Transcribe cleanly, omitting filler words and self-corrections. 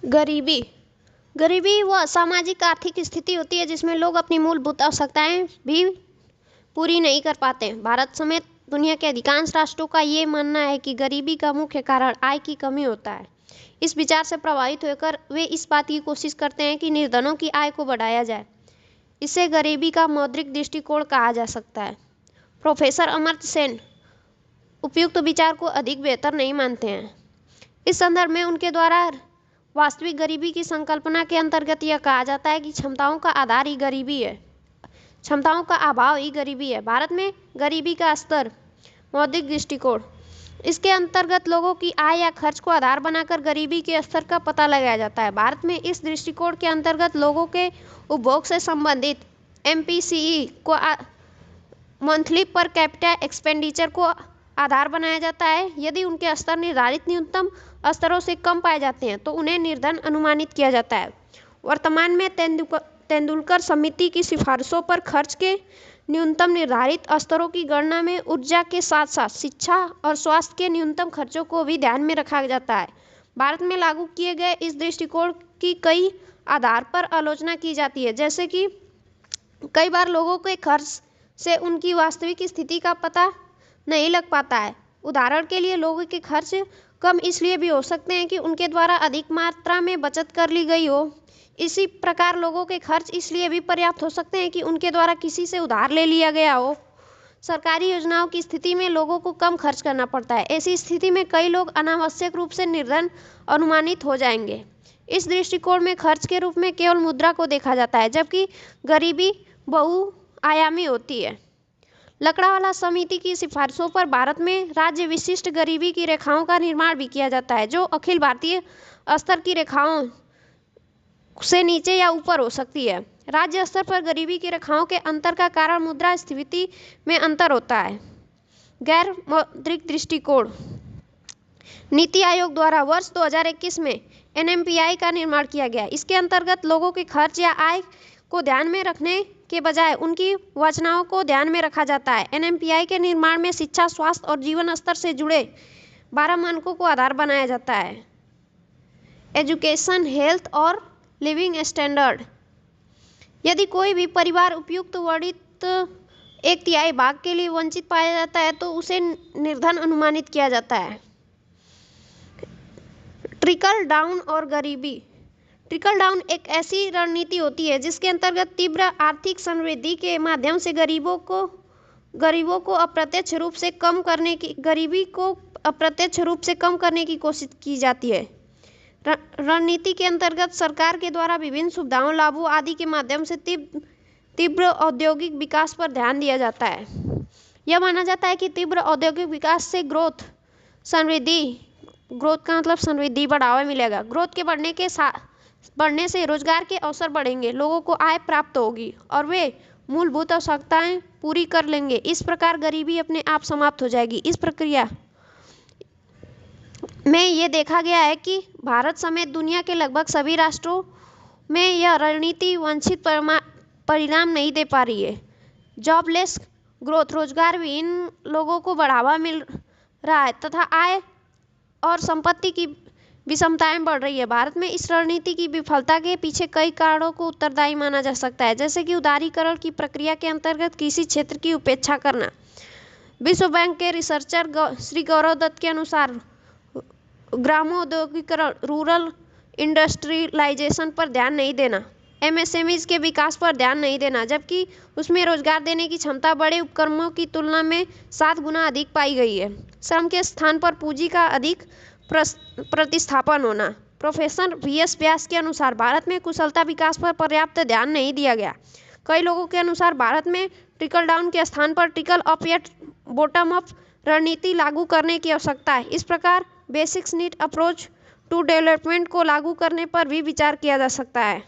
गरीबी गरीबी वह सामाजिक आर्थिक स्थिति होती है जिसमें लोग अपनी मूलभूत आवश्यकताएं भी पूरी नहीं कर पाते। भारत समेत दुनिया के अधिकांश राष्ट्रों का ये मानना है कि गरीबी का मुख्य कारण आय की कमी होता है। इस विचार से प्रभावित होकर वे इस बात की कोशिश करते हैं कि निर्धनों की आय को बढ़ाया जाए। इसे गरीबी का मौद्रिक दृष्टिकोण कहा जा सकता है। प्रोफेसर अमर्त्य सेन उपयुक्त विचार को अधिक बेहतर नहीं मानते हैं। इस संदर्भ में उनके द्वारा वास्तविक गरीबी की संकल्पना के अंतर्गत यह कहा जाता है कि क्षमताओं का आधार ही गरीबी है, क्षमताओं का अभाव ही गरीबी है। भारत में गरीबी का स्तर मौद्रिक दृष्टिकोण, इसके अंतर्गत लोगों की आय या खर्च को आधार बनाकर गरीबी के स्तर का पता लगाया जाता है। भारत में इस दृष्टिकोण के अंतर्गत लोगों के उपभोग से संबंधित MPCE को मंथली पर कैपिटा एक्सपेंडिचर को आधार बनाया जाता है। यदि उनके स्तर निर्धारित न्यूनतम स्तरों से कम पाए जाते हैं तो उन्हें निर्धन अनुमानित किया जाता है। वर्तमान में तेंदुलकर समिति की सिफारिशों पर खर्च के न्यूनतम निर्धारित स्तरों की गणना में ऊर्जा के साथ साथ शिक्षा और स्वास्थ्य के न्यूनतम खर्चों को भी ध्यान में रखा जाता है। भारत में लागू किए गए इस दृष्टिकोण की कई आधार पर आलोचना की जाती है, जैसे कि कई बार लोगों के खर्च से उनकी वास्तविक स्थिति का पता नहीं लग पाता है। उदाहरण के लिए लोगों के खर्च कम इसलिए भी हो सकते हैं कि उनके द्वारा अधिक मात्रा में बचत कर ली गई हो। इसी प्रकार लोगों के खर्च इसलिए भी पर्याप्त हो सकते हैं कि उनके द्वारा किसी से उधार ले लिया गया हो। सरकारी योजनाओं की स्थिति में लोगों को कम खर्च करना पड़ता है। ऐसी स्थिति में कई लोग अनावश्यक रूप से निर्धन अनुमानित हो जाएंगे। इस दृष्टिकोण में खर्च के रूप में केवल मुद्रा को देखा जाता है, जबकि गरीबी बहुआयामी होती है। लकड़ावाला समिति की सिफारिशों पर भारत में राज्य विशिष्ट गरीबी की रेखाओं का निर्माण भी किया जाता है, जो अखिल भारतीय स्तर की रेखाओं से नीचे या ऊपर हो सकती है। राज्य स्तर पर गरीबी की रेखाओं के अंतर का कारण मुद्रास्फीति में अंतर होता है। गैर मौद्रिक दृष्टिकोण, नीति आयोग द्वारा वर्ष 2021 में NMPI का निर्माण किया गया। इसके अंतर्गत लोगों के खर्च या आय को ध्यान में रखने के बजाय उनकी वांछनाओं को ध्यान में रखा जाता है। NMPI के निर्माण में शिक्षा, स्वास्थ्य और जीवन स्तर से जुड़े 12 मानकों को आधार बनाया जाता है। एजुकेशन, हेल्थ और लिविंग स्टैंडर्ड। यदि कोई भी परिवार उपयुक्त वर्णित 1/3 भाग के लिए वंचित पाया जाता है तो उसे निर्धन अनुमानित किया जाता है। ट्रिकल डाउन और गरीबी। ट्रिकल डाउन एक ऐसी रणनीति होती है जिसके अंतर्गत तीव्र आर्थिक समृद्धि के माध्यम से गरीबों को अप्रत्यक्ष रूप से कम करने की कोशिश की जाती है। रणनीति के अंतर्गत सरकार के द्वारा विभिन्न सुविधाओं, लाभों आदि के माध्यम से तीव्र औद्योगिक विकास पर ध्यान दिया जाता है। यह माना जाता है कि तीव्र औद्योगिक विकास से ग्रोथ का मतलब समृद्धि, बढ़ावा मिलेगा। ग्रोथ के बढ़ने से रोजगार के अवसर बढ़ेंगे, लोगों को आय प्राप्त होगी और वे मूलभूत आवश्यकताएं पूरी कर लेंगे। इस प्रकार गरीबी अपने आप समाप्त हो जाएगी। इस प्रक्रिया में ये देखा गया है कि भारत समेत दुनिया के लगभग सभी राष्ट्रों में यह रणनीति वांछित परिणाम नहीं दे पा रही है। जॉबलेस ग्रोथ, रोजगार विहीन लोगों को बढ़ावा मिल रहा है तथा आय और संपत्ति की विषमताएं बढ़ रही है। भारत में इस रणनीति की विफलता के पीछे कई कारणों को उत्तरदायी माना जा सकता है, जैसे कि उदारीकरण की प्रक्रिया के अंतर्गत किसी क्षेत्र की उपेक्षा करना। विश्व बैंक के रिसर्चर श्री गौरव दत्त के अनुसार ग्रामोद्योगीकरण, रूरल इंडस्ट्रियलाइजेशन पर ध्यान नहीं देना, MSMEs के विकास पर ध्यान नहीं देना, जबकि उसमें रोजगार देने की क्षमता बड़े उपक्रमों की तुलना में 7 गुना अधिक पाई गई है। श्रम के स्थान पर पूंजी का अधिक प्रतिस्थापन होना। प्रोफेसर VS व्यास के अनुसार भारत में कुशलता विकास पर पर्याप्त ध्यान नहीं दिया गया। कई लोगों के अनुसार भारत में ट्रिकल डाउन के स्थान पर ट्रिकल अप या बॉटम अप रणनीति लागू करने की आवश्यकता है। इस प्रकार basic need approach to development को लागू करने पर भी विचार किया जा सकता है।